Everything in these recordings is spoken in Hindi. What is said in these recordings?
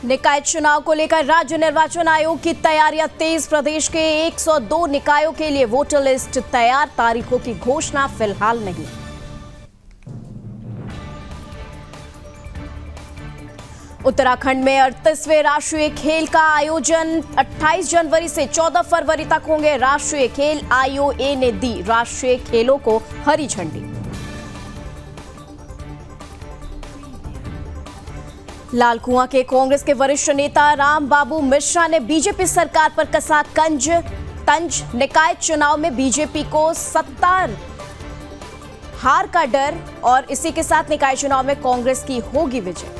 निकाय चुनाव को लेकर राज्य निर्वाचन आयोग की तैयारियां तेज। प्रदेश के 102 निकायों के लिए वोटर लिस्ट तैयार, तारीखों की घोषणा फिलहाल नहीं। उत्तराखंड में 38वें राष्ट्रीय खेल का आयोजन 28 जनवरी से 14 फरवरी तक होंगे। राष्ट्रीय खेल आईओए ने दी राष्ट्रीय खेलों को हरी झंडी। लालकुआं के कांग्रेस के वरिष्ठ नेता रामबाबू मिश्रा ने बीजेपी सरकार पर कसा तंज। निकाय चुनाव में बीजेपी को सत्ता हार का डर और इसी के साथ निकाय चुनाव में कांग्रेस की होगी विजय।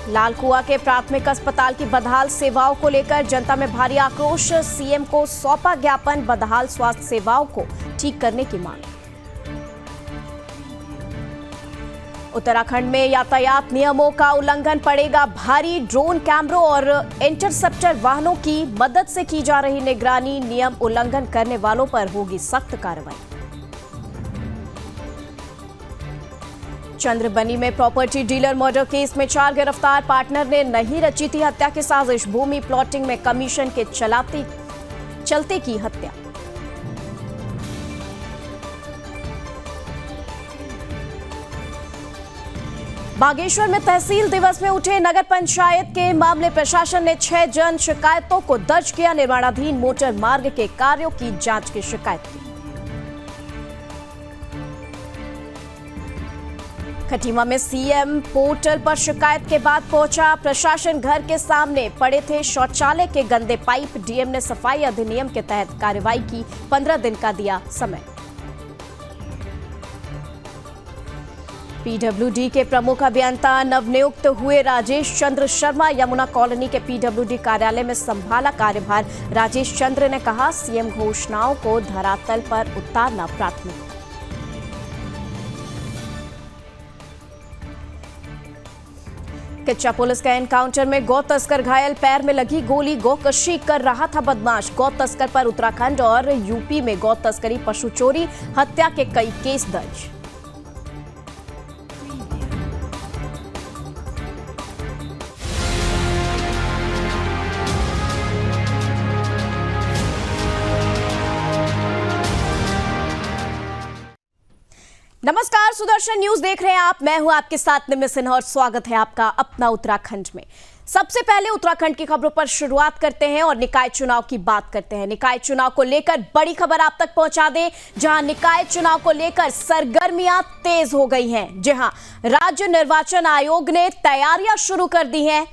लालकुआं के प्राथमिक अस्पताल की बदहाल सेवाओं को लेकर जनता में भारी आक्रोश। सीएम को सौंपा ज्ञापन, बदहाल स्वास्थ्य सेवाओं को ठीक करने की मांग। उत्तराखंड में यातायात नियमों का उल्लंघन पड़ेगा भारी। ड्रोन कैमरों और इंटरसेप्टर वाहनों की मदद से की जा रही निगरानी। नियम उल्लंघन करने वालों पर होगी सख्त कार्रवाई। चंद्रबनी में प्रॉपर्टी डीलर मर्डर केस में 4 गिरफ्तार। पार्टनर ने नहीं रची थी हत्या की साजिश। भूमि प्लॉटिंग में कमीशन के चलते की हत्या। बागेश्वर में तहसील दिवस में उठे नगर पंचायत के मामले। प्रशासन ने 6 जन शिकायतों को दर्ज किया। निर्माणाधीन मोटर मार्ग के कार्यों की जांच की शिकायत की। खटीमा में सीएम पोर्टल पर शिकायत के बाद पहुंचा प्रशासन। घर के सामने पड़े थे शौचालय के गंदे पाइप। डीएम ने सफाई अधिनियम के तहत कार्रवाई की। 15 दिन का दिया समय। पीडब्ल्यूडी के प्रमुख अभियंता नवनियुक्त हुए राजेश चंद्र शर्मा। यमुना कॉलोनी के पीडब्ल्यूडी कार्यालय में संभाला कार्यभार। राजेश चंद्र ने कहा, सीएम घोषणाओं को धरातल पर उतारना प्राथमिकता। किच्चा पुलिस का एनकाउंटर में गौ तस्कर घायल। पैर में लगी गोली। गौकशी कर रहा था बदमाश। गौ तस्कर पर उत्तराखंड और यूपी में गौ तस्करी, पशु चोरी, हत्या के कई केस दर्ज। नमस्कार, सुदर्शन न्यूज देख रहे हैं आप। मैं हूं आपके साथ निम्न सिन्हा और स्वागत है आपका अपना उत्तराखंड में। सबसे पहले उत्तराखंड की खबरों पर शुरुआत करते हैं और निकाय चुनाव की बात करते हैं। निकाय चुनाव को लेकर बड़ी खबर आप तक पहुंचा दें, जहां निकाय चुनाव को लेकर सरगर्मियां तेज हो गई हैं। जी हां, राज्य निर्वाचन आयोग ने तैयारियां शुरू कर दी हैं।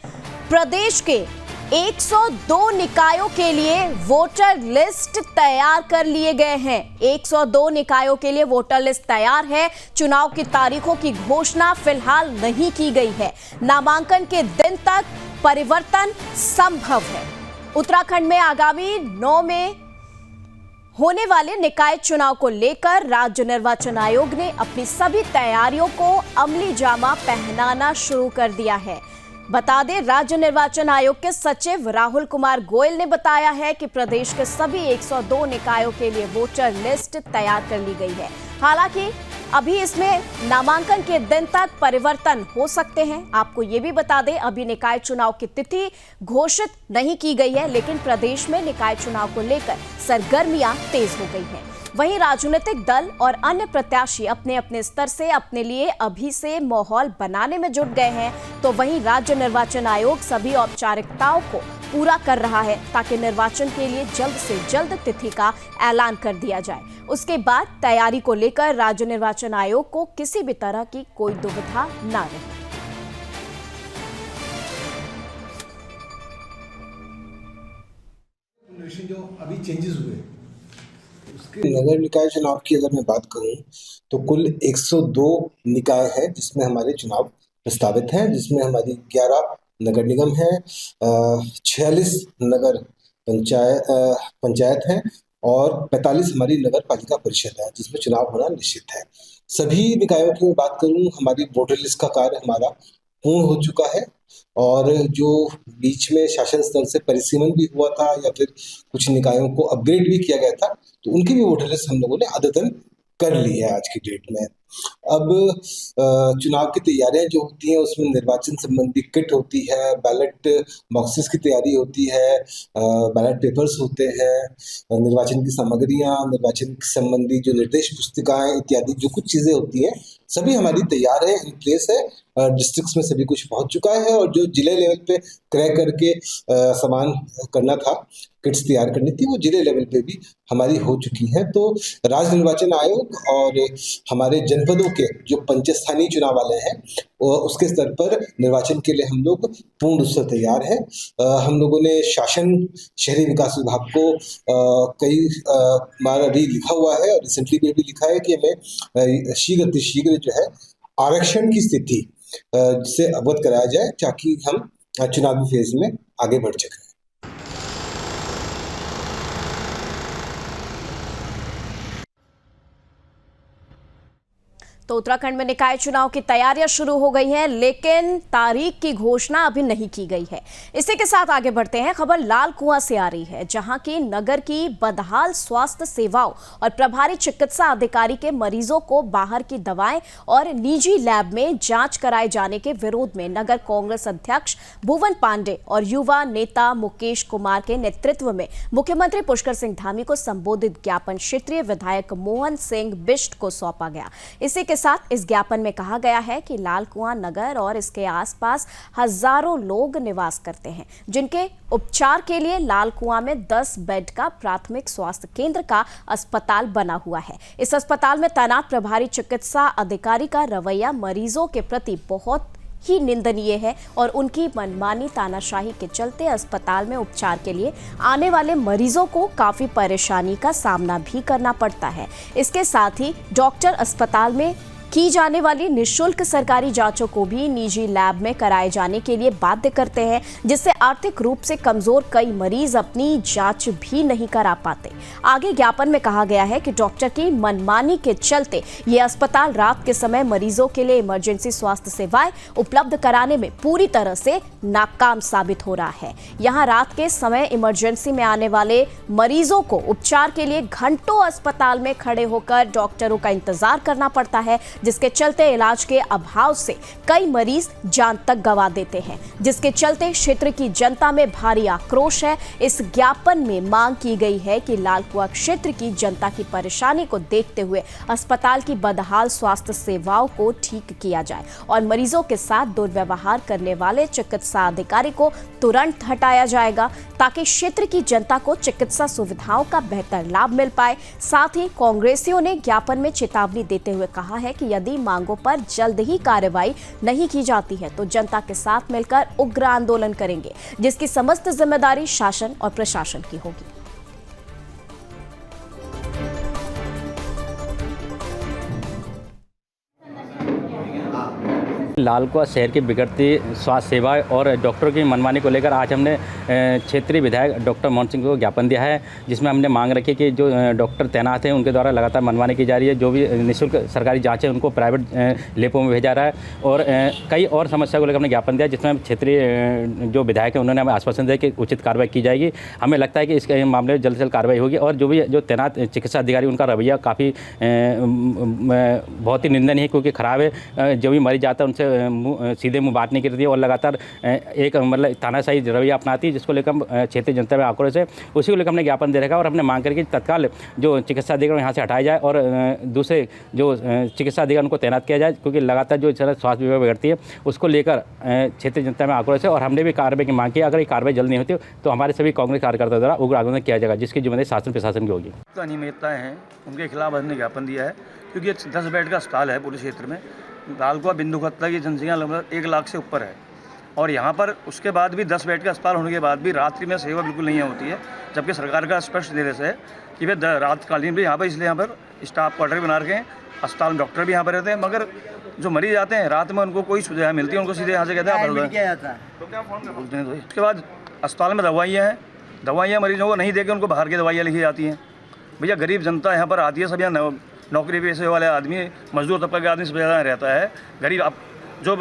प्रदेश के 102 निकायों के लिए वोटर लिस्ट तैयार कर लिए गए हैं। 102 निकायों के लिए वोटर लिस्ट तैयार है। चुनाव की तारीखों की घोषणा फिलहाल नहीं की गई है। नामांकन के दिन तक परिवर्तन संभव है। उत्तराखंड में आगामी 9 में होने वाले निकाय चुनाव को लेकर राज्य निर्वाचन आयोग ने अपनी सभी तैयारियों को अमली जामा पहनाना शुरू कर दिया है। बता दें, राज्य निर्वाचन आयोग के सचिव राहुल कुमार गोयल ने बताया है कि प्रदेश के सभी 102 निकायों के लिए वोटर लिस्ट तैयार कर ली गई है। हालांकि अभी इसमें नामांकन के दिन तक परिवर्तन हो सकते हैं। आपको ये भी बता दें, अभी निकाय चुनाव की तिथि घोषित नहीं की गई है, लेकिन प्रदेश में निकाय चुनाव को लेकर सरगर्मियां तेज हो गई हैं। वहीं राजनीतिक दल और अन्य प्रत्याशी अपने अपने स्तर से अपने लिए अभी से माहौल बनाने में जुट गए हैं। तो वहीं राज्य निर्वाचन आयोग सभी औपचारिकताओं को पूरा कर रहा है ताकि निर्वाचन के लिए जल्द से जल्द तिथि का ऐलान कर दिया जाए। उसके बाद तैयारी को लेकर राज्य निर्वाचन आयोग को किसी भी तरह की कोई दुविधा न रहे। जो अभी चेंजेस हुए नगर निकाय चुनाव की अगर मैं बात करूं तो कुल 102 निकाय है जिसमें हमारे चुनाव प्रस्तावित हैं, जिसमें हमारी 11 नगर निगम है, 46 नगर पंचायत हैं और 45 हमारी नगर पालिका परिषद है जिसमें चुनाव होना निश्चित है। सभी निकायों की मैं बात करूं, हमारी वोटर लिस्ट का कार्य हमारा पूर्ण हो चुका है और जो बीच में शासन स्तर से परिसीमन भी हुआ था या फिर कुछ निकायों को अपग्रेड भी किया गया था, तो उनकी भी वोटर लिस्ट हम लोगों ने अद्यतन कर ली है आज की डेट में। अब चुनाव की तैयारियां जो होती हैं उसमें निर्वाचन संबंधी किट होती है, बैलेट बॉक्सेस की तैयारी होती है, बैलेट पेपर्स होते हैं, निर्वाचन की सामग्रियां, निर्वाचन संबंधी जो निर्देश पुस्तिकाएं इत्यादि जो कुछ चीज़ें होती हैं सभी हमारी तैयार है, इन प्लेस है। डिस्ट्रिक्ट्स में सभी कुछ पहुंच चुका है और जो जिले लेवल पे क्रय करके सामान करना था, किट्स तैयार करनी थी, वो जिले लेवल पे भी हमारी हो चुकी है। तो राज्य निर्वाचन आयोग और हमारे जनपदों के जो पंचस्थानीय चुनाव वाले हैं उसके स्तर पर निर्वाचन के लिए हम लोग पूर्ण रूप से तैयार हैं। हम लोगों ने शासन शहरी विकास विभाग को कई बार अभी लिखा हुआ है और रिसेंटली भी लिखा है कि हमें शीघ्र जो है आरक्षण की स्थिति से अवगत कराया जाए ताकि हम चुनावी फेज में आगे बढ़ सकें। तो उत्तराखंड में निकाय चुनाव की तैयारियां शुरू हो गई हैं, लेकिन तारीख की घोषणा अभी नहीं की गई है। इसी के साथ आगे बढ़ते हैं। खबर लाल कुआं से आ रही है, जहां की नगर की बदहाल स्वास्थ्य सेवाओं और प्रभारी चिकित्सा अधिकारी के मरीजों को बाहर की दवाएं और निजी लैब में जांच कराए जाने के विरोध में नगर कांग्रेस अध्यक्ष भुवन पांडे और युवा नेता मुकेश कुमार के नेतृत्व में मुख्यमंत्री पुष्कर सिंह धामी को संबोधित ज्ञापन क्षेत्रीय विधायक मोहन सिंह बिष्ट को सौंपा गया। इसी के साथ इस ज्ञापन में कहा गया है कि लाल कुआं नगर और इसके आसपास हजारों लोग निवास करते हैं, जिनके उपचार के लिए लाल कुआं में 10 बेड का प्राथमिक स्वास्थ्य केंद्र का अस्पताल बना हुआ है। इस अस्पताल में तैनात प्रभारी चिकित्सा अधिकारी का रवैया मरीजों के प्रति बहुत ही निंदनीय है और उनकी मनमानी तानाशाही के चलते अस्पताल में उपचार के लिए आने वाले मरीजों को काफी परेशानी का सामना भी करना पड़ता है। इसके साथ ही डॉक्टर अस्पताल में की जाने वाली निःशुल्क सरकारी जांचों को भी निजी लैब में कराए जाने के लिए बाध्य करते हैं, जिससे आर्थिक रूप से कमजोर कई मरीज अपनी जांच भी नहीं करा पाते। आगे ज्ञापन में कहा गया है कि डॉक्टर की मनमानी के चलते ये अस्पताल रात के समय मरीजों के लिए इमरजेंसी स्वास्थ्य सेवाएं उपलब्ध कराने में पूरी तरह से नाकाम साबित हो रहा है। यहाँ रात के समय इमरजेंसी में आने वाले मरीजों को उपचार के लिए घंटों अस्पताल में खड़े होकर डॉक्टरों का इंतजार करना पड़ता है, जिसके चलते इलाज के अभाव से कई मरीज जान तक गंवा देते हैं, जिसके चलते क्षेत्र की जनता में भारी आक्रोश है। इस ज्ञापन में मांग की गई है कि लाल कुआं क्षेत्र की जनता की परेशानी को देखते हुए अस्पताल की बदहाल स्वास्थ्य सेवाओं को ठीक किया जाए और मरीजों के साथ दुर्व्यवहार करने वाले चिकित्सा अधिकारी को तुरंत हटाया जाएगा, ताकि क्षेत्र की जनता को चिकित्सा सुविधाओं का बेहतर लाभ मिल पाए। साथ ही कांग्रेसियों ने ज्ञापन में चेतावनी देते हुए कहा है कि यदि मांगों पर जल्द ही कार्रवाई नहीं की जाती है तो जनता के साथ मिलकर उग्र आंदोलन करेंगे, जिसकी समस्त जिम्मेदारी शासन और प्रशासन की होगी। लाल कुआं शहर की बिगड़ती स्वास्थ्य सेवाएं और डॉक्टरों की मनमानी को लेकर आज हमने क्षेत्रीय विधायक डॉक्टर मोहन सिंह को ज्ञापन दिया है, जिसमें हमने मांग रखी कि जो डॉक्टर तैनात हैं उनके द्वारा लगातार मनमानी की जा रही है। जो भी निःशुल्क सरकारी जांच है उनको प्राइवेट लैबों में भेजा रहा है और कई और समस्या को लेकर हमने ज्ञापन दिया, जिसमें क्षेत्रीय जो विधायक हैं उन्होंने हमें आश्वासन दिया कि उचित कार्रवाई की जाएगी। हमें लगता है कि इसके मामले में जल्द से जल्द कार्रवाई होगी और जो तैनात चिकित्सा अधिकारी उनका रवैया काफ़ी बहुत ही निंदनीय है, क्योंकि ख़राब है। जो भी मरीज जाता है उनसे सीधे मुंह बात नहीं करती है और लगातार एक मतलब तानाशाही रवैया अपनाती है, जिसको लेकर क्षेत्रीय जनता में आक्रोश है। उसी को लेकर हमने ज्ञापन दे रखा और हमने मांग करके तत्काल जो चिकित्सा अधिकारी यहाँ से हटाया जाए और दूसरे जो चिकित्सा अधिकारी उनको तैनात किया जाए, क्योंकि लगातार जो स्वास्थ्य विभाग बिगड़ती है उसको लेकर क्षेत्रीय जनता में आक्रोश है। और हमने भी कार्रवाई की मांग की। अगर ये कार्रवाई जल्द नहीं होती तो हमारे सभी कांग्रेस कार्यकर्ताओं द्वारा उग्र आंदोलन किया जाएगा, जिसकी जिम्मेदारी शासन प्रशासन की होगी। अनियमितताएं हैं उनके खिलाफ हमने ज्ञापन दिया है, क्योंकि 10 बेड का अस्पताल है पूरे क्षेत्र में। लाल कुआं बिंदु खत्ता की जनसंख्या लगभग 1 लाख से ऊपर है और यहाँ पर उसके बाद भी 10 बेड का अस्पताल होने के बाद भी रात्रि में सेवा बिल्कुल नहीं होती है, जबकि सरकार का स्पष्ट निर्देश है कि वे रातकालीन भी यहाँ पर, इसलिए यहाँ पर स्टाफ क्वार्टर बना रखे हैं। अस्पताल में डॉक्टर भी यहाँ पर रहते हैं, मगर जो मरीज आते हैं रात में उनको कोई सुविधा मिलती है, उनको सीधे यहाँ से कहते हैं। उसके बाद अस्पताल में दवाइयाँ मरीजों को नहीं देकर उनको बाहर की दवाइयाँ लिखी जाती हैं। भैया गरीब जनता यहाँ पर आती है, सब यहाँ नौकरी पेशे वाले आदमी, मजदूर तबका के आदमी सब ज़्यादा रहता है। गरीब अब जो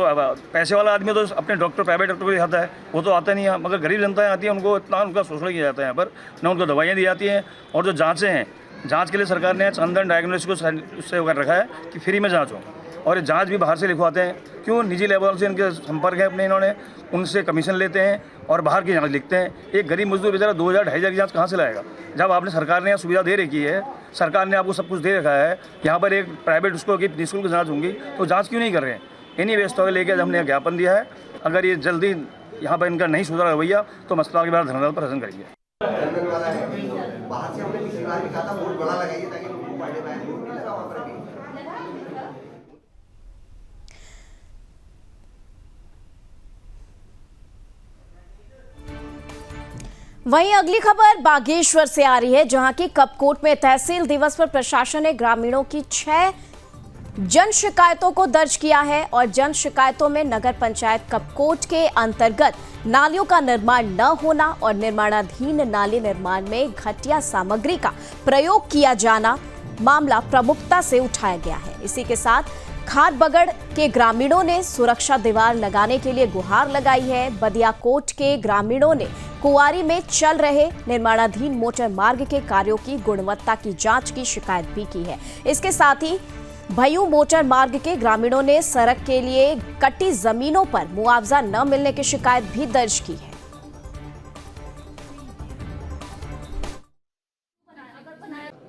पैसे वाला आदमी तो अपने डॉक्टर प्राइवेट डॉक्टर को दिखाता है, वो तो आता नहीं है, मगर गरीब जनता आती है, उनको इतना उनका शोषण किया जाता है यहाँ पर। न उनको दवाइयाँ दी जाती हैं और जो जाँचें हैं जांच के लिए सरकार ने चंदन डायग्नोस्टिक को उससे कर रखा है कि फ्री में जांच हो, और ये जांच भी बाहर से लिखवाते हैं। क्यों? निजी लेवल से इनके संपर्क है अपने, इन्होंने उनसे कमीशन लेते हैं और बाहर की जांच लिखते हैं। एक गरीब मजदूर बेचारा 2000-2500 की जांच कहाँ से लाएगा? जब आपने सरकार ने यहाँ सुविधा दे रखी है, सरकार ने आपको सब कुछ दे रखा है, यहाँ पर एक प्राइवेट उसको कि निःशुल्क जाँच होंगी, तो जाँच क्यों नहीं कर रहे हैं? इन्हीं व्यवस्थाओं को लेकर हमने ज्ञापन दिया है। अगर ये जल्दी यहाँ पर इनका नहीं सुधरा रवैया तो मसला के बाद धरना प्रदर्शन करेंगे। बाहर से हमने पिछली बार भी कहा था वोट बड़ा लगाइए ताकि लोग फायदे पाए, वोट नहीं लगा वहाँ पर भी। वहीं अगली खबर बागेश्वर से आ रही है, जहां की कपकोट में तहसील दिवस पर प्रशासन ने ग्रामीणों की 6 जन शिकायतों को दर्ज किया है और जन शिकायतों में नगर पंचायत कपकोट के अंतर्गत नालियों का निर्माण न होना और निर्माणाधीन नाली निर्माण में घटिया सामग्री का प्रयोग किया जाना मामला प्रमुखता से उठाया गया है। इसी के साथ खारबगड़ के ग्रामीणों ने सुरक्षा दीवार लगाने के लिए गुहार लगाई है। बदियाकोट के ग्रामीणों ने कुंवारी में चल रहे निर्माणाधीन मोटर मार्ग के कार्यों की गुणवत्ता की जांच की शिकायत भी की है। इसके साथ ही भयू मोटर मार्ग के ग्रामीणों ने सड़क के लिए कटी जमीनों पर मुआवजा न मिलने की शिकायत भी दर्ज की है।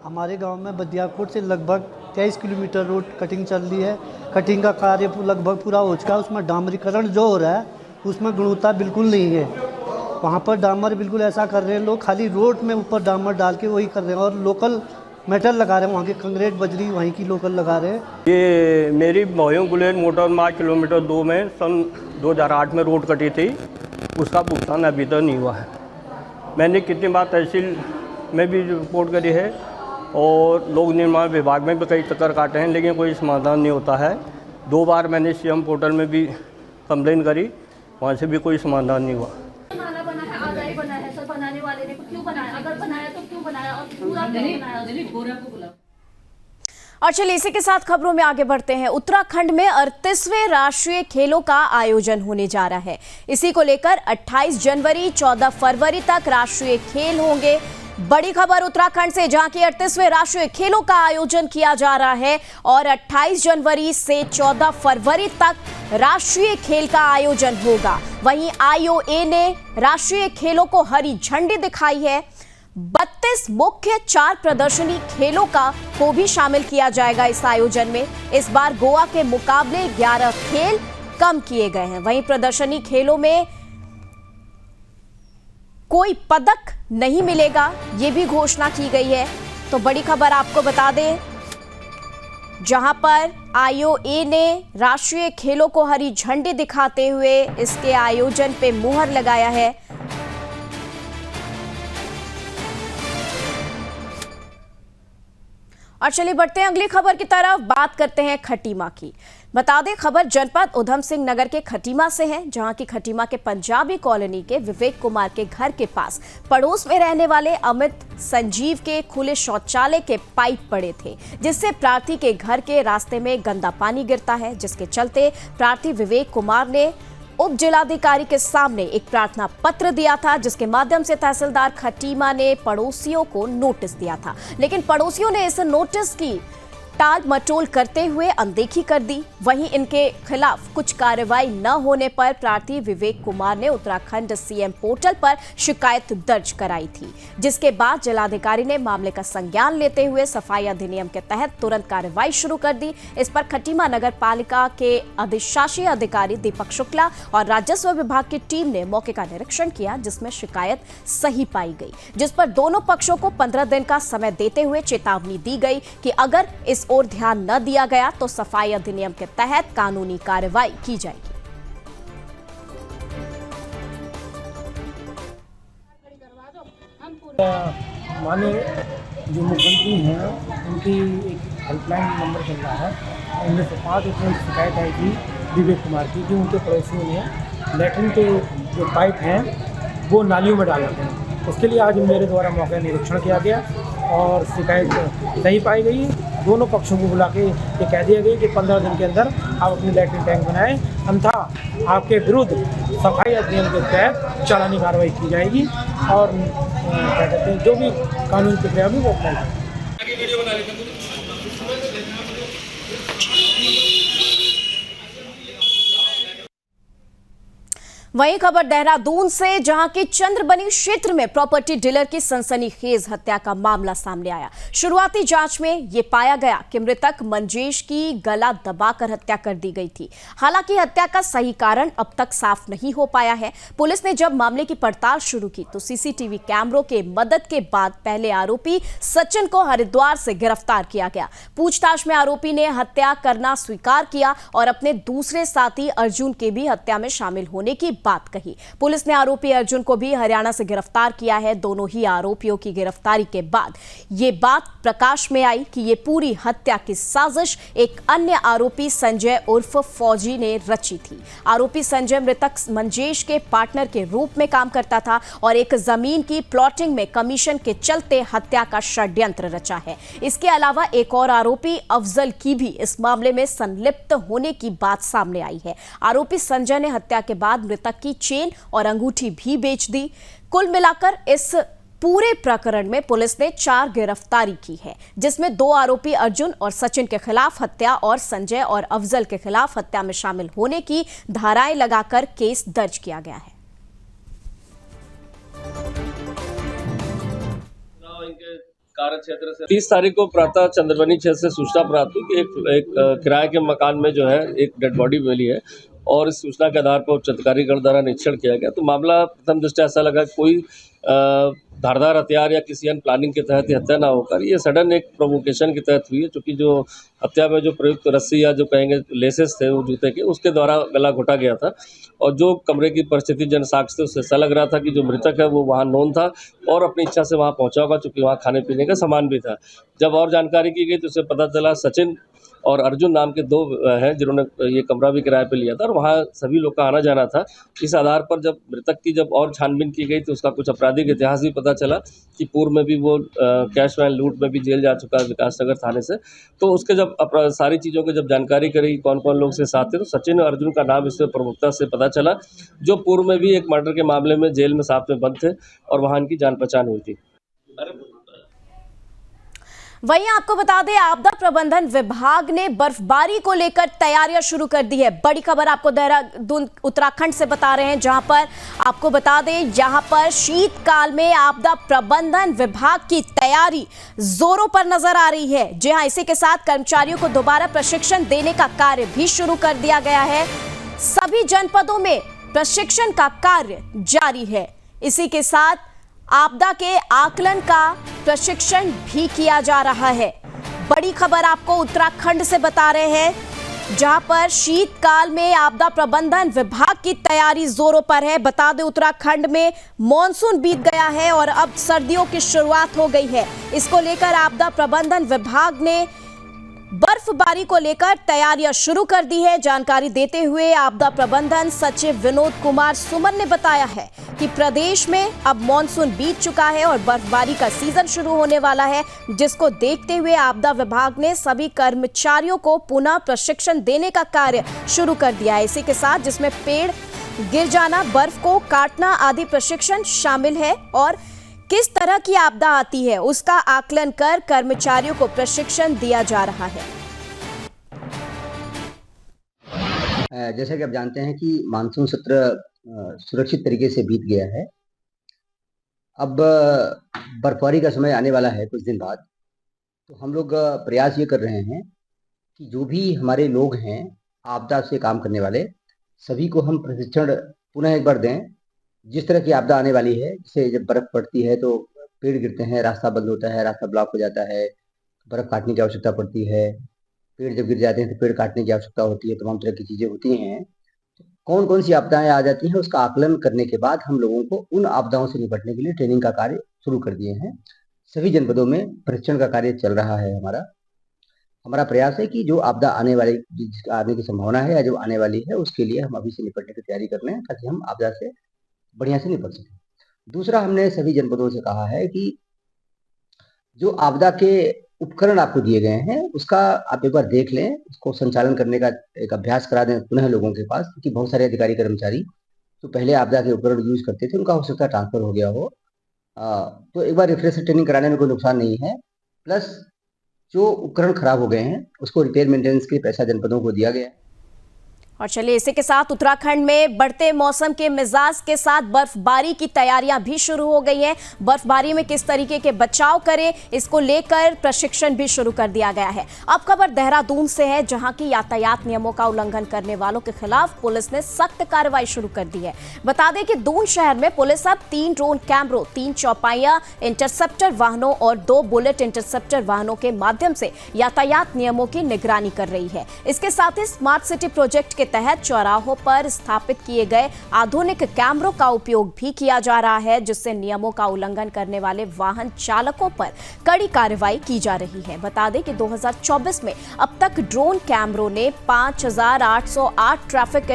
हमारे गांव में बदियाकोट से लगभग 23 किलोमीटर रोड कटिंग चल रही है। कटिंग का कार्य लगभग पूरा हो चुका है। उसमें डामरीकरण जो हो रहा है उसमें गुणवत्ता बिल्कुल नहीं है। वहाँ पर डामर बिल्कुल ऐसा कर रहे हैं लोग, खाली रोड में ऊपर डामर डाल के वही कर रहे हैं और लोकल मेटल लगा रहे हैं, वहाँ की कंक्रीट बजरी वहीं की लोकल लगा रहे हैं। ये मेरी भयू बुलेट मोटर मार्ग किलोमीटर 2 में सन 2008 में रोड कटी थी, उसका भुगतान अभी तक नहीं हुआ है। मैंने कितनी बार तहसील में भी रिपोर्ट करी है और लोक निर्माण विभाग में भी कई चक्कर काटे हैं, लेकिन कोई समाधान नहीं होता है। 2 बार मैंने सीएम पोर्टल में भी कंप्लेन करी, वहाँ से भी कोई समाधान नहीं हुआ। बनाने वाले ने क्यों बनाया? अगर बनाया तो क्यों बनाया और पूरा क्यों बनाया? और चलिए इसी के साथ खबरों में आगे बढ़ते हैं। उत्तराखंड में 38वें राष्ट्रीय खेलों का आयोजन होने जा रहा है। इसी को लेकर 28 जनवरी 14 फरवरी तक राष्ट्रीय खेल होंगे। बड़ी खबर उत्तराखंड से, जहां की 38वें राष्ट्रीय खेलों का आयोजन किया जा रहा है और 28 जनवरी से 14 फरवरी तक राष्ट्रीय खेल का आयोजन होगा। वहीं आईओए ने राष्ट्रीय खेलों को हरी झंडी दिखाई है। 32 मुख्य 4 प्रदर्शनी खेलों को भी शामिल किया जाएगा इस आयोजन में। इस बार गोवा के मुकाबले 11 खेल कम किए गए हैं। वहीं प्रदर्शनी खेलों में कोई पदक नहीं मिलेगा, ये भी घोषणा की गई है। तो बड़ी खबर आपको बता दें, जहां पर आईओए ने राष्ट्रीय खेलों को हरी झंडी दिखाते हुए इसके आयोजन पे मुहर लगाया है। और चलिए बढ़ते हैं अगली खबर की तरफ, बात करते हैं खटीमा की। बता दें खबर जनपद उधम सिंह नगर के खटीमा से है, जहां की खटीमा के पंजाबी कॉलोनी के विवेक कुमार के घर के पास पड़ोस में रहने वाले अमित संजीव के खुले शौचालय के पाइप पड़े थे, जिससे प्रार्थी के घर के रास्ते में गंदा पानी गिरता है, जिसके चलते प्रार्थी विवेक कुमार ने उप जिलाधिकारी के सामने एक प्रार्थना पत्र दिया था, जिसके माध्यम से तहसीलदार खटीमा ने पड़ोसियों को नोटिस दिया था। लेकिन पड़ोसियों ने इस नोटिस की टाल मटोल करते हुए अनदेखी कर दी। वहीं इनके खिलाफ कुछ कार्रवाई न होने पर प्रार्थी विवेक कुमार ने उत्तराखंड सीएम पोर्टल पर शिकायत दर्ज कराई थी, जिसके बाद जिलाधिकारी ने मामले का संज्ञान लेते हुए सफाई अधिनियम के तहत तुरंत कार्रवाई शुरू कर दी। इस पर खटीमा नगर पालिका के अधिशासी अधिकारी दीपक शुक्ला और राजस्व विभाग की टीम ने मौके का निरीक्षण किया, जिसमें शिकायत सही पाई गई, जिस पर दोनों पक्षों को 15 दिन का समय देते हुए चेतावनी दी गई कि अगर इस और ध्यान न दिया गया तो सफाई अधिनियम के तहत कानूनी कार्रवाई की जाएगी। माननीय जो मुख्यमंत्री हैं उनकी एक हेल्पलाइन नंबर चल रहा है, उनमें से 5 शिकायत आई थी विवेक कुमार की कि उनके पड़ोसियों ने लैट्रिन के जो पाइप हैं वो नालियों में डाल रखे हैं। उसके लिए आज मेरे द्वारा मौका निरीक्षण किया गया और शिकायत सही पाई गई। दोनों पक्षों को बुला के ये कह दिया गया कि 15 दिन के अंदर आप अपनी लैट्रिन टैंक बनाएं, अन्यथा आपके विरुद्ध सफाई अधिनियम के तहत चालानी कार्रवाई की जाएगी और क्या कहते हैं जो भी कानूनी प्रक्रिया भी वो अपनाई जाएगी। वहीं खबर देहरादून से, जहां की चंद्रबनी क्षेत्र में प्रॉपर्टी डीलर की सनसनीखेज हत्या का मामला सामने आया। शुरुआती जांच में यह पाया गया कि मृतक मंजेश की गला दबाकर हत्या कर दी गई थी। हालांकि हत्या का सही कारण अब तक साफ नहीं हो पाया है। पुलिस ने जब मामले की पड़ताल शुरू की तो सीसीटीवी कैमरों के मदद के बाद पहले आरोपी सचिन को हरिद्वार से गिरफ्तार किया गया। पूछताछ में आरोपी ने हत्या करना स्वीकार किया और अपने दूसरे साथी अर्जुन के भी हत्या में शामिल होने की बात कही। पुलिस ने आरोपी अर्जुन को भी हरियाणा से गिरफ्तार किया है। दोनों ही आरोपियों की गिरफ्तारी के बाद ये बात प्रकाश में आई कि ये पूरी हत्या की साजिश एक अन्य आरोपी संजय उर्फ फौजी ने रची थी। आरोपी संजय मृतक मंजेश के पार्टनर के रूप में काम करता था और एक जमीन की प्लॉटिंग में कमीशन के चलते हत्या का षड्यंत्र रचा है। इसके अलावा एक और आरोपी अफजल की भी इस मामले में संलिप्त होने की बात सामने आई है। आरोपी संजय ने हत्या के बाद मृतक की चेन और अंगूठी भी बेच दी। कुल मिलाकर इस पूरे प्रकरण में पुलिस ने 4 गिरफ्तारी की है, जिसमें 2 आरोपी अर्जुन और सचिन के खिलाफ हत्या और संजय और अफजल के खिलाफ हत्या में शामिल होने की धाराएं लगाकर केस दर्ज किया गया है। कार्य क्षेत्र से 30 तारीख को प्रातः चंद्रबनी क्षेत्र से सूचना प्राप्त हुई कि एक किराए के मकान में जो है एक डेड बॉडी मिली है और इस सूचना के आधार पर उच्च अधिकारीगण द्वारा निरीक्षण किया गया। तो मामला प्रथम दृष्टया ऐसा लगा कोई धारदार हथियार या किसी अन्य प्लानिंग के तहत हत्या ना होकर ये सडन एक प्रोवोकेशन के तहत हुई है, क्योंकि जो हत्या में जो प्रयुक्त रस्सी या जो कहेंगे लेसेस थे वो जूते के, उसके द्वारा गला घोटा गया था। और जो कमरे की परिस्थिति जन साक्ष्य थे उससे ऐसा लग रहा था कि जो मृतक है वो वहाँ नोन था और अपनी इच्छा से वहाँ पहुँचा होगा, चूँकि वहाँ खाने पीने का सामान भी था। जब और जानकारी की गई तो उसे पता चला सचिन और अर्जुन नाम के 2 हैं जिन्होंने ये कमरा भी किराए पे लिया था और वहाँ सभी लोग का आना जाना था। इस आधार पर जब मृतक की जब और छानबीन की गई तो उसका कुछ आपराधिक इतिहास भी पता चला कि पूर्व में भी वो कैश वैन लूट में भी जेल जा चुका है विकासनगर थाने से। तो उसके जब सारी चीज़ों की जब जानकारी करी कौन कौन लोग से साथ थे तो सचिन और अर्जुन का नाम इसमें प्रमुखता से पता चला, जो पूर्व में भी एक मर्डर के मामले में जेल में साथ में बंद थे और वहाँ इनकी जान पहचान हुई थी। वहीं आपको बता दें, आपदा प्रबंधन विभाग ने बर्फबारी को लेकर तैयारियां शुरू कर दी है। बड़ी खबर आपको देहरादून उत्तराखंड से बता रहे हैं, जहां पर आपको बता दें यहां पर शीतकाल में आपदा प्रबंधन विभाग की तैयारी जोरों पर नजर आ रही है। जी हां, इसी के साथ कर्मचारियों को दोबारा प्रशिक्षण देने का कार्य भी शुरू कर दिया गया है। सभी जनपदों में प्रशिक्षण का कार्य जारी है। इसी के साथ आपदा के आकलन का प्रशिक्षण भी किया जा रहा है। बड़ी खबर आपको उत्तराखंड से बता रहे हैं, जहां पर शीतकाल में आपदा प्रबंधन विभाग की तैयारी जोरों पर है। बता दें, उत्तराखंड में मॉनसून बीत गया है और अब सर्दियों की शुरुआत हो गई है। इसको लेकर आपदा प्रबंधन विभाग ने बर्फबारी को लेकर तैयारियां शुरू कर दी है। जानकारी देते हुए आपदा प्रबंधन सचिव विनोद कुमार सुमन ने बताया है कि प्रदेश में अब मॉनसून बीत चुका है और बर्फबारी का सीजन शुरू होने वाला है, जिसको देखते हुए आपदा विभाग ने सभी कर्मचारियों को पुनः प्रशिक्षण देने का कार्य शुरू कर दिया है। इसी के साथ जिसमें पेड़ गिर जाना, बर्फ को काटना आदि प्रशिक्षण शामिल है और किस तरह की आपदा आती है उसका आकलन कर कर्मचारियों को प्रशिक्षण दिया जा रहा है। जैसा कि आप जानते हैं कि मानसून सत्र सुरक्षित तरीके से बीत गया है। अब बर्फबारी का समय आने वाला है कुछ दिन बाद, तो हम लोग प्रयास ये कर रहे हैं कि जो भी हमारे लोग हैं आपदा से काम करने वाले, सभी को हम प्रशिक्षण पुनः एक बार दें। जिस तरह की आपदा आने वाली है, जैसे जब बर्फ़ पड़ती है तो पेड़ गिरते हैं, रास्ता बंद होता है, रास्ता ब्लॉक हो जाता है, बर्फ़ काटने की आवश्यकता पड़ती है। पेड़ जब गिर जाते हैं तो पेड़ काटने की आवश्यकता होती है, तमाम तरह की चीज़ें होती हैं। कौन कौन सी आपदाएं आ जाती हैं उसका आकलन करने के बाद हम लोगों को उन आपदाओं से निपटने के लिए ट्रेनिंग का कार्य शुरू कर दिए हैं। सभी जनपदों में प्रशिक्षण का कार्य चल रहा है। हमारा प्रयास है कि जो आपदा आने की संभावना है या जो आने वाली है उसके लिए हम अभी से निपटने की तैयारी कर रहे हैं, ताकि हम आपदा से बढ़िया से निपट सकें। दूसरा, हमने सभी जनपदों से कहा है कि जो आपदा के उपकरण आपको दिए गए हैं उसका आप एक बार देख लें, उसको संचालन करने का एक अभ्यास करा दें पुनः लोगों के पास, क्योंकि बहुत सारे अधिकारी कर्मचारी तो पहले आपदा के उपकरण यूज करते थे, उनका हो सकता है ट्रांसफर हो गया हो। तो एक बार रिफ्रेशर ट्रेनिंग कराने में कोई नुकसान नहीं है। प्लस जो उपकरण खराब हो गए हैं उसको रिपेयर मेंटेनेंस के लिए पैसा जनपदों को दिया गया है। और चलिए इसी के साथ उत्तराखंड में बढ़ते मौसम के मिजाज के साथ बर्फबारी की तैयारियां भी शुरू हो गई हैं। बर्फबारी में किस तरीके के बचाव करें, इसको लेकर प्रशिक्षण भी शुरू कर दिया गया है। अब खबर देहरादून से है, जहां की यातायात नियमों का उल्लंघन करने वालों के खिलाफ पुलिस ने सख्त कार्रवाई शुरू कर दी है। बता दें कि दून शहर में पुलिस अब 3 ड्रोन कैमरों, 3 चौपाइयां इंटरसेप्टर वाहनों और 2 बुलेट इंटरसेप्टर वाहनों के माध्यम से यातायात नियमों की निगरानी कर रही है। इसके साथ ही स्मार्ट सिटी प्रोजेक्ट के तहत चौराहों पर स्थापित किए गए आधुनिक कैमरों का उपयोग भी किया जा रहा है, जिससे नियमों का उल्लंघन करने वाले वाहन चालकों पर कड़ी कार्रवाई की जा रही है। बता दें कि 2024 में अब तक ड्रोन कैमरों ने 5,808 ट्रैफिक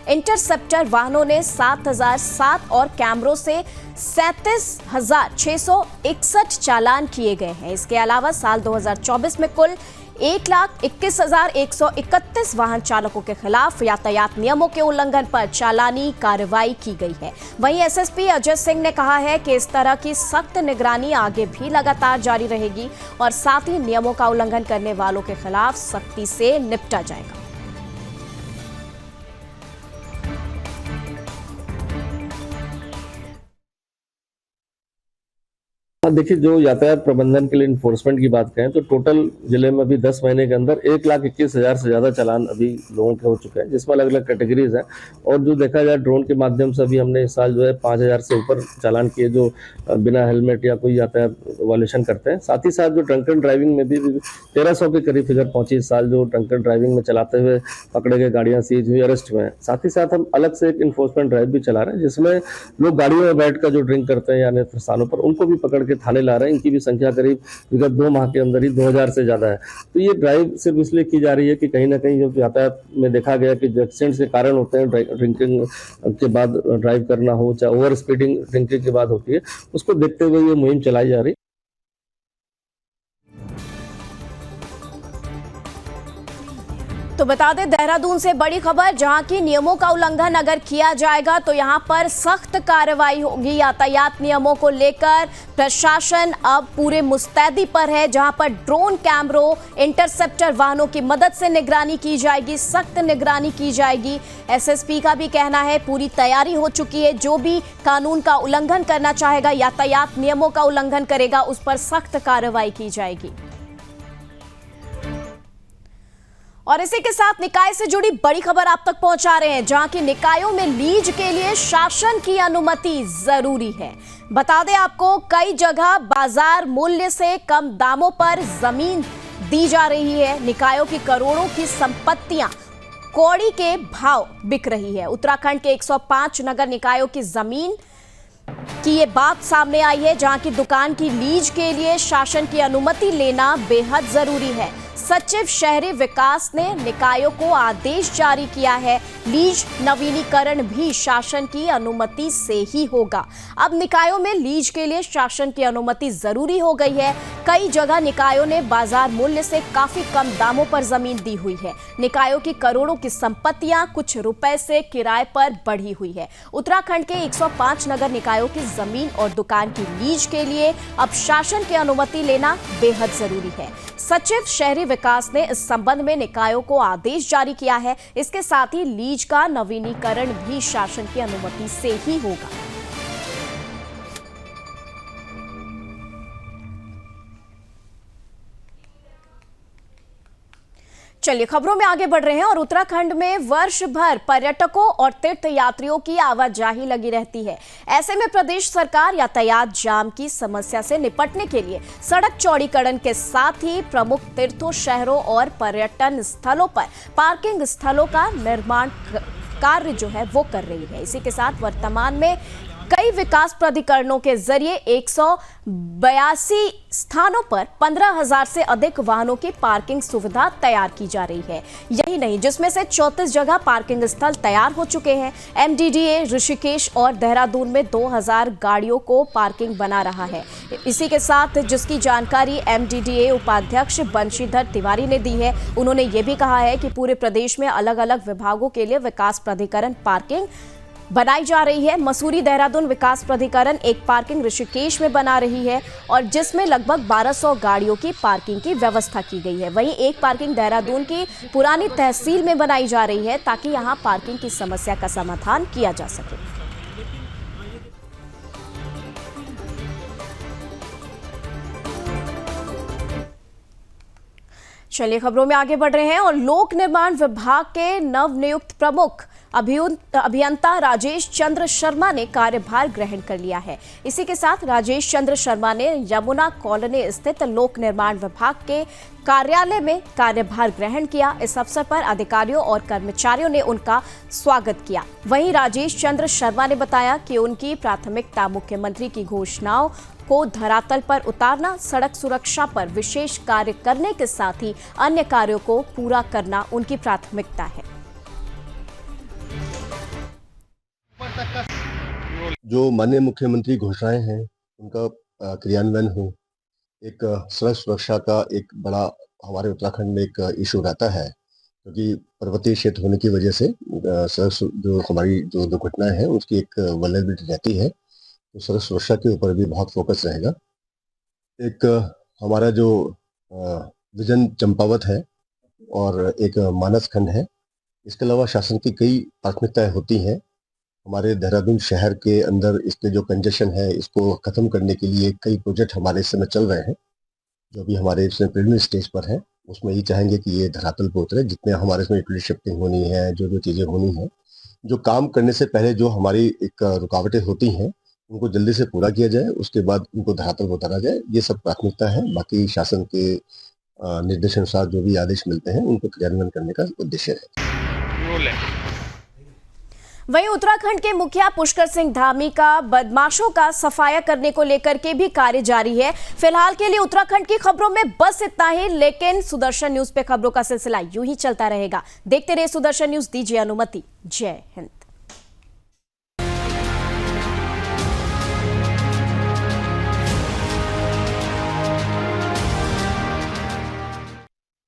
इंटरसेप्टर वाहनों ने 7,007 और कैमरों से 37,661 चालान किए गए हैं। इसके अलावा साल 2024 में कुल 1,21,131 वाहन चालकों के खिलाफ यातायात नियमों के उल्लंघन पर चालानी कार्रवाई की गई है। वहीं एसएसपी अजय सिंह ने कहा है कि इस तरह की सख्त निगरानी आगे भी लगातार जारी रहेगी और साथ ही नियमों का उल्लंघन करने वालों के खिलाफ सख्ती से निपटा जाएगा। देखिए, जो यातायात प्रबंधन के लिए इन्फोर्समेंट की बात करें तो टोटल जिले में अभी 10 महीने के अंदर 1,21,000 से ज़्यादा चालान अभी लोगों के हो चुके हैं, जिसमें अलग अलग कैटेगरीज हैं। और जो देखा जाए ड्रोन के माध्यम से अभी हमने इस साल जो है 5,000 से ऊपर चालान किए जो बिना हेलमेट या कोई यातायात वायलेशन करते हैं। साथ ही साथ जो ड्रंक एंड ड्राइविंग में भी 1,300 के करीब फिगर पहुंची इस साल, जो ड्रंक एंड ड्राइविंग में चलाते हुए पकड़े गए, गाड़ियाँ सीज हुई, अरेस्ट हुए हैं। साथ ही साथ हम अलग से एक इन्फोर्समेंट ड्राइव भी चला रहे हैं, जिसमें लोग गाड़ियों में बैठ कर जो ड्रिंक करते हैं या अन्य स्थानों पर, उनको भी पकड़ के थाने ला रहे हैं। इनकी भी संख्या करीब विगत 2 माह के अंदर ही 2,000 से ज्यादा है। तो ये ड्राइव सिर्फ इसलिए की जा रही है कि कहीं ना कहीं जब यातायात में देखा गया कि जो एक्सीडेंट्स के कारण होते हैं, ड्रिंकिंग के बाद ड्राइव करना हो, चाहे ओवर स्पीडिंग ड्रिंकिंग के बाद होती है, उसको देखते हुए ये मुहिम चलाई जा रही है। तो बता दें देहरादून से बड़ी खबर, जहां की नियमों का उल्लंघन अगर किया जाएगा तो यहां पर सख्त कार्रवाई होगी। यातायात नियमों को लेकर प्रशासन अब पूरे मुस्तैदी पर है, जहां पर ड्रोन कैमरों, इंटरसेप्टर वाहनों की मदद से निगरानी की जाएगी, सख्त निगरानी की जाएगी। एसएसपी का भी कहना है पूरी तैयारी हो चुकी है, जो भी कानून का उल्लंघन करना चाहेगा, यातायात नियमों का उल्लंघन करेगा, उस पर सख्त कार्रवाई की जाएगी। और इसी के साथ निकाय से जुड़ी बड़ी खबर आप तक पहुंचा रहे हैं, जहां की निकायों में लीज के लिए शासन की अनुमति जरूरी है। बता दें आपको, कई जगह बाजार मूल्य से कम दामों पर जमीन दी जा रही है। निकायों की करोड़ों की संपत्तियां कौड़ी के भाव बिक रही है। उत्तराखंड के 105 नगर निकायों की जमीन की ये बात सामने आई है, जहां की दुकान की लीज के लिए शासन की अनुमति लेना बेहद जरूरी है। सचिव शहरी विकास ने निकायों को आदेश जारी किया है, लीज नवीनीकरण भी शासन की अनुमति से ही होगा। अब निकायों में लीज के लिए शासन की अनुमति जरूरी हो गई है। कई जगह निकायों ने बाजार मूल्य से काफी कम दामों पर जमीन दी हुई है। निकायों की करोड़ों की संपत्तियां कुछ रुपए से किराए पर बढ़ी हुई है। उत्तराखंड के 105 नगर निकायों की जमीन और दुकान की लीज के लिए अब शासन की अनुमति लेना बेहद जरूरी है। सचिव शहरी विकास ने इस संबंध में निकायों को आदेश जारी किया है। इसके साथ ही लीज का नवीनीकरण भी शासन की अनुमति से ही होगा। चलिए खबरों में आगे बढ़ रहे हैं। और उत्तराखंड में वर्ष भर पर्यटकों और तीर्थ यात्रियों की आवाजाही लगी रहती है। ऐसे में प्रदेश सरकार यातायात जाम की समस्या से निपटने के लिए सड़क चौड़ीकरण के साथ ही प्रमुख तीर्थों, शहरों और पर्यटन स्थलों पर पार्किंग स्थलों का निर्माण कार्य जो है वो कर रही है। इसी के साथ वर्तमान में कई विकास प्राधिकरणों के जरिए 182 स्थानों पर 15,000 से अधिक वाहनों की पार्किंग सुविधा तैयार की जा रही है। यही नहीं, जिसमें से 34 जगह पार्किंग स्थल तैयार हो चुके हैं। एमडीडीए ऋषिकेश और देहरादून में 2,000 गाड़ियों को पार्किंग बना रहा है। इसी के साथ जिसकी जानकारी एमडीडीए उपाध्यक्ष बंशीधर तिवारी ने दी है, उन्होंने ये भी कहा है कि पूरे प्रदेश में अलग अलग विभागों के लिए विकास प्राधिकरण पार्किंग बनाई जा रही है। मसूरी देहरादून विकास प्राधिकरण एक पार्किंग ऋषिकेश में बना रही है और जिसमें लगभग 1200 गाड़ियों की पार्किंग की व्यवस्था की गई है। वहीं एक पार्किंग देहरादून की पुरानी तहसील में बनाई जा रही है ताकि यहां पार्किंग की समस्या का समाधान किया जा सके। चलिए खबरों में आगे बढ़ रहे हैं और लोक निर्माण विभाग के नवनियुक्त प्रमुख अभियंता राजेश चंद्र शर्मा ने कार्यभार ग्रहण कर लिया है। इसी के साथ राजेश चंद्र शर्मा ने यमुना कॉलोनी स्थित लोक निर्माण विभाग के कार्यालय में कार्यभार ग्रहण किया। इस अवसर पर अधिकारियों और कर्मचारियों ने उनका स्वागत किया। वहीं राजेश चंद्र शर्मा ने बताया कि उनकी प्राथमिकता मुख्यमंत्री की घोषणाओं को धरातल पर उतारना, सड़क सुरक्षा पर विशेष कार्य करने के साथ ही अन्य कार्यों को पूरा करना उनकी प्राथमिकता है। जो माननीय मुख्यमंत्री घोषणाएं हैं उनका क्रियान्वयन हो, एक सड़क सुरक्षा का एक बड़ा हमारे उत्तराखंड में एक इशू रहता है, क्योंकि पर्वतीय क्षेत्र होने की वजह से सड़क जो हमारी जो दुर्घटनाएं हैं उसकी एक वल्नरेबिलिटी रहती है, तो सड़क सुरक्षा के ऊपर भी बहुत फोकस रहेगा। एक हमारा जो विजन चंपावत है और एक मानस खंड है, इसके अलावा शासन की कई प्राथमिकताएं होती हैं। हमारे देहरादून शहर के अंदर इसके जो कंजेशन है इसको ख़त्म करने के लिए कई प्रोजेक्ट हमारे इस समय चल रहे हैं, जो भी हमारे इसमें प्रिलिमिनरी स्टेज पर है। उसमें ये चाहेंगे कि ये धरातल पर उतरे, जितने हमारे इसमें यूटिलिटी शिफ्टिंग होनी है, जो जो चीज़ें होनी है, जो काम करने से पहले जो हमारी एक रुकावटें होती हैं उनको जल्दी से पूरा किया जाए, उसके बाद उनको धरातल पर उतारा जाए। ये सब प्राथमिकता है। बाकी शासन के निर्देशानुसार जो भी आदेश मिलते हैं उनको क्रियान्वयन करने का उद्देश्य है। वहीं उत्तराखंड के मुखिया पुष्कर सिंह धामी का बदमाशों का सफाया करने को लेकर के भी कार्य जारी है। फिलहाल के लिए उत्तराखंड की खबरों में बस इतना ही, लेकिन सुदर्शन न्यूज पे खबरों का सिलसिला यूं ही चलता रहेगा। देखते रहिए सुदर्शन न्यूज। दीजिए अनुमति। जय हिंद।